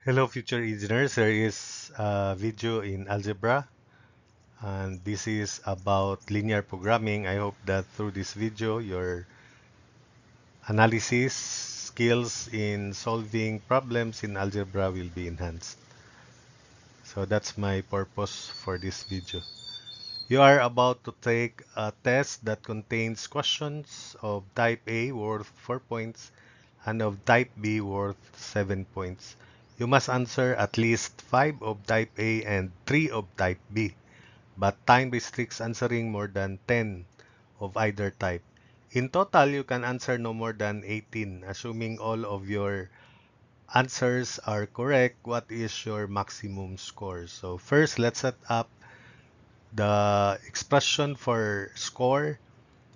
Hello, future engineers. There is a video in algebra, and this is about linear programming. I hope that through this video, your analysis skills in solving problems in algebra will be enhanced. So that's my purpose for this video. You are about to take a test that contains questions of type A worth 4 points and of type B worth 7 points. You must answer at least 5 of type A and 3 of type B, but time restricts answering more than 10 of either type. In total, you can answer no more than 18. Assuming all of your answers are correct, what is your maximum score? So first, let's set up the expression for score,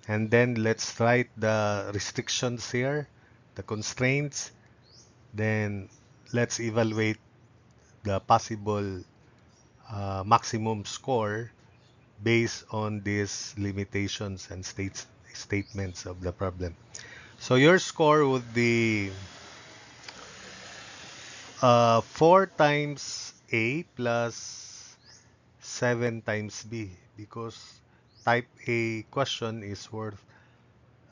and then let's write the restrictions here, the constraints. Then let's evaluate the possible maximum score based on these limitations and statements of the problem. So your score would be 4 times A plus 7 times B, because type A question is worth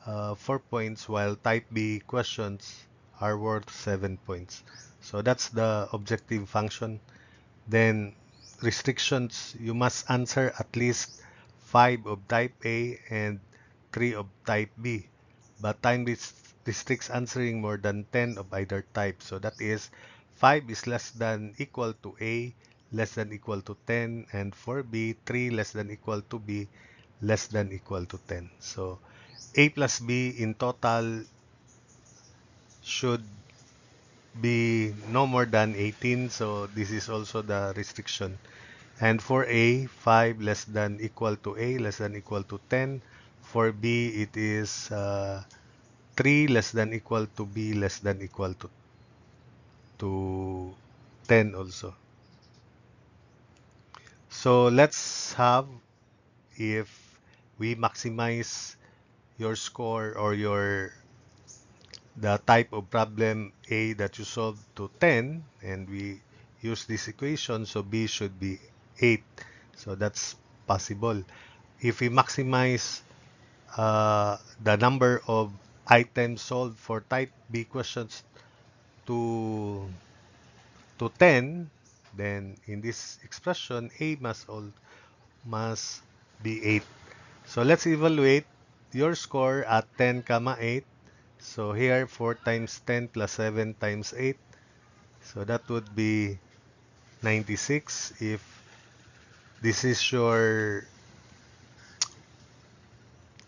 4 points while type B questions are worth 7 points. So that's the objective function. Then restrictions, you must answer at least 5 of type A and 3 of type B. But time restricts answering more than 10 of either type. So that is 5 is less than equal to A, less than equal to 10, and for B, 3 less than equal to B, less than equal to 10. So A plus B in total should be no more than 18. So this is also the restriction. And for A, 5 less than equal to A, less than equal to 10. For B, it is 3 less than equal to B, less than equal to 10 also. So let's have, if we maximize your score or the type of problem A that you solved to 10, and we use this equation, so B should be 8. So that's possible. If we maximize the number of items solved for type B questions to 10, then in this expression, A must be 8. So let's evaluate your score at 10, comma 8. So here, 4 times 10 plus 7 times 8. So that would be 96. If this is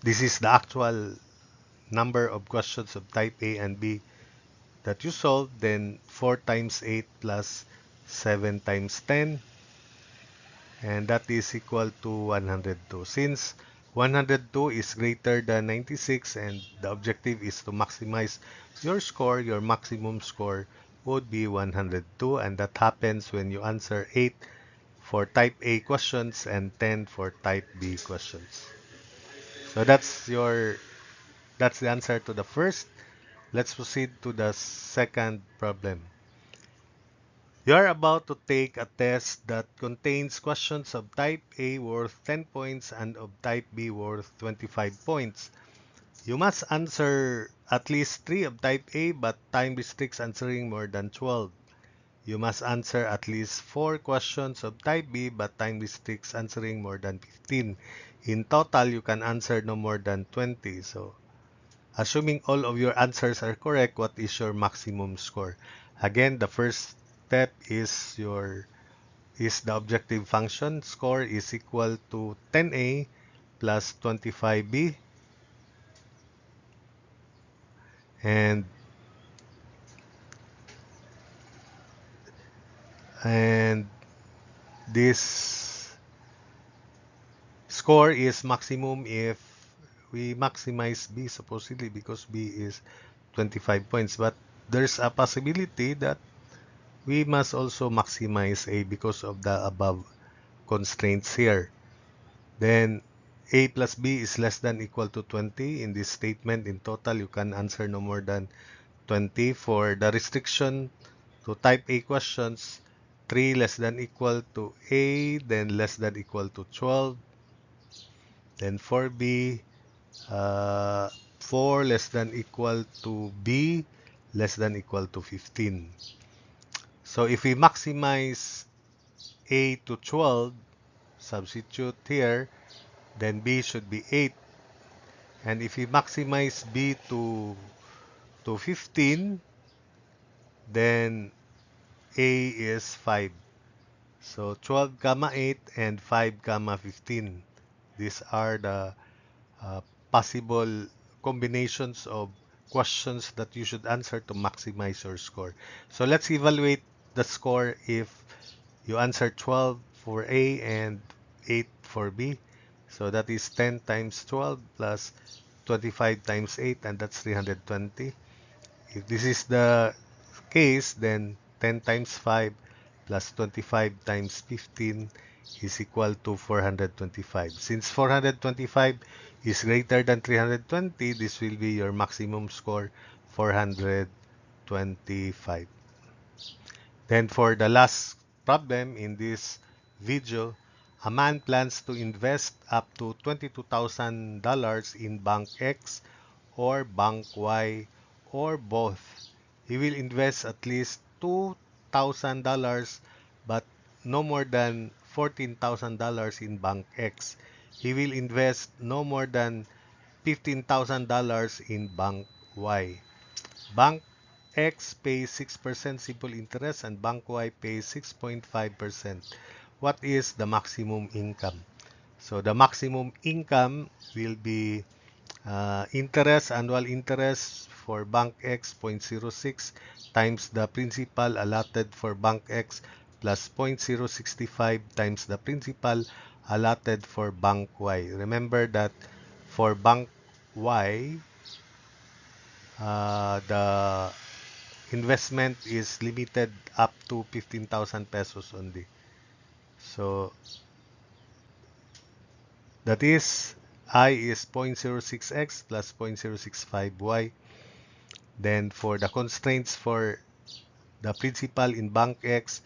this is the actual number of questions of type A and B that you solve, then 4 times 8 plus 7 times 10, and that is equal to 102. Since 102 is greater than 96 and the objective is to maximize your score, your maximum score would be 102, and that happens when you answer 8 for type A questions and 10 for type B questions. So that's the answer to the first. Let's proceed to the second problem. You are about to take a test that contains questions of type A worth 10 points and of type B worth 25 points. You must answer at least 3 of type A, but time restricts answering more than 12. You must answer at least 4 questions of type B, but time restricts answering more than 15. In total, you can answer no more than 20. So, assuming all of your answers are correct, what is your maximum score? Again, the first step is the objective function. Score is equal to 10A plus 25B, and and this score is maximum if we maximize B supposedly, because B is 25 points, but there's a possibility that we must also maximize A because of the above constraints here. Then A plus B is less than equal to 20. In this statement, in total, you can answer no more than 20. For the restriction to type A questions, 3 less than equal to A, then less than equal to 12. Then for B, 4 less than equal to B, less than equal to 15. So if we maximize A to 12, substitute here, then B should be 8. And if we maximize B to 15, then A is 5. So 12 comma 8 and 5 comma 15. These are the possible combinations of questions that you should answer to maximize your score. So let's evaluate the score if you answer 12 for A and 8 for B. So that is 10 times 12 plus 25 times 8, and that's 320. If this is the case, then 10 times 5 plus 25 times 15 is equal to 425. Since 425 is greater than 320, this will be your maximum score, 425. Then for the last problem in this video, a man plans to invest up to $22,000 in Bank X or Bank Y or both. He will invest at least $2,000 but no more than $14,000 in Bank X. He will invest no more than $15,000 in Bank Y. Bank X pays 6% simple interest and Bank Y pays 6.5%. What is the maximum income? So the maximum income will be annual interest for Bank X 0.06 times the principal allotted for Bank X plus 0.065 times the principal allotted for Bank Y. Remember that for Bank Y, the investment is limited up to 15,000 pesos only. So that is I is 0.06x plus 0.065y. Then for the constraints for the principal in Bank X,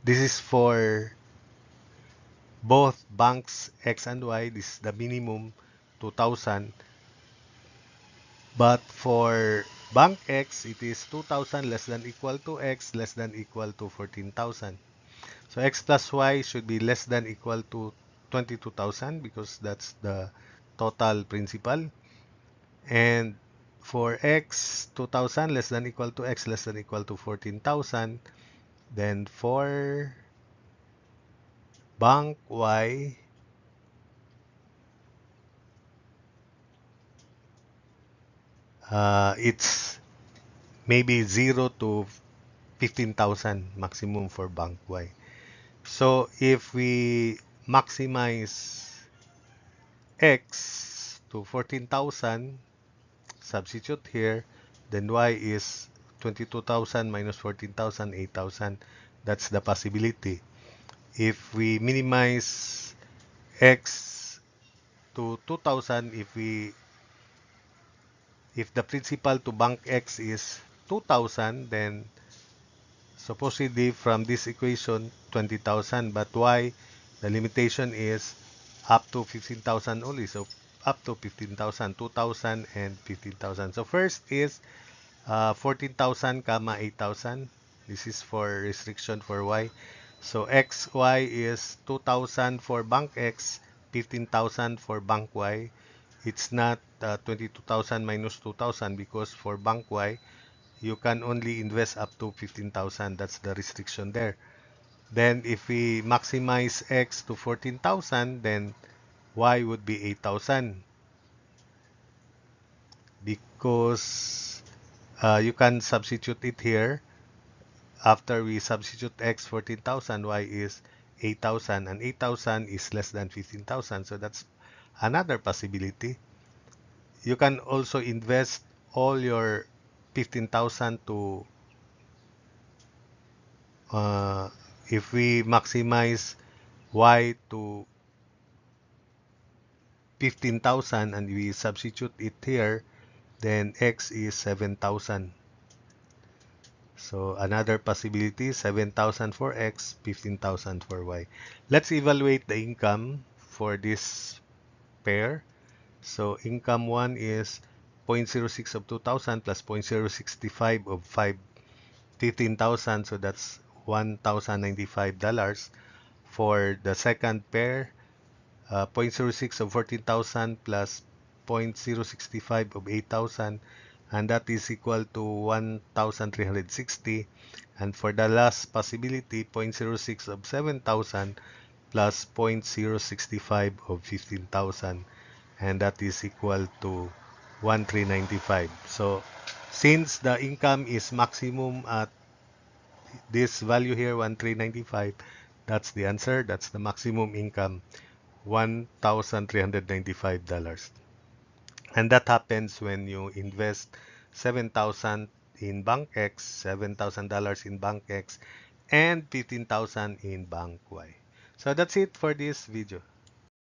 this is for both banks X and Y. This is the minimum 2,000. But for Bank X, it is 2,000 less than equal to X less than equal to 14,000. So X plus Y should be less than equal to 22,000 because that's the total principal. And for X, 2,000 less than equal to X less than equal to 14,000. Then for Bank Y, it's maybe 0 to 15,000 maximum for Bank Y. So if we maximize X to 14,000, substitute here, then Y is 22,000 minus 14,000, 8,000. That's the possibility. If we minimize X to 2,000, if the principal to Bank X is 2,000, then supposedly from this equation 20,000, but Y, the limitation is up to 15,000 only. So up to 15,000, 2,000 and 15,000. So first is 14,000 comma 8,000. This is for restriction for Y. So XY is 2,000 for Bank X, 15,000 for Bank Y. It's not 22,000 minus 2,000 because for Bank Y, you can only invest up to 15,000. That's the restriction there. Then if we maximize X to 14,000, then Y would be 8,000 because you can substitute it here. After we substitute X 14,000, Y is 8,000 and 8,000 is less than 15,000. So that's another possibility. You can also invest all your 15,000 to if we maximize Y to 15,000 and we substitute it here, then X is 7,000. So another possibility, 7,000 for X, 15,000 for Y. Let's evaluate the income for this pair. So income 1 is 0.06 of 2,000 plus 0.065 of 15,000. So that's $1,095. For the second pair, 0.06 of 14,000 plus 0.065 of 8,000, and that is equal to 1,360. And for the last possibility, 0.06 of 7,000 plus 0.065 of 15,000, and that is equal to 1,395. So since the income is maximum at this value here, 1,395, that's the answer. That's the maximum income, $1,395. And that happens when you invest 7,000 in Bank X, $7,000 in Bank X, and 15,000 in Bank Y. So that's it for this video.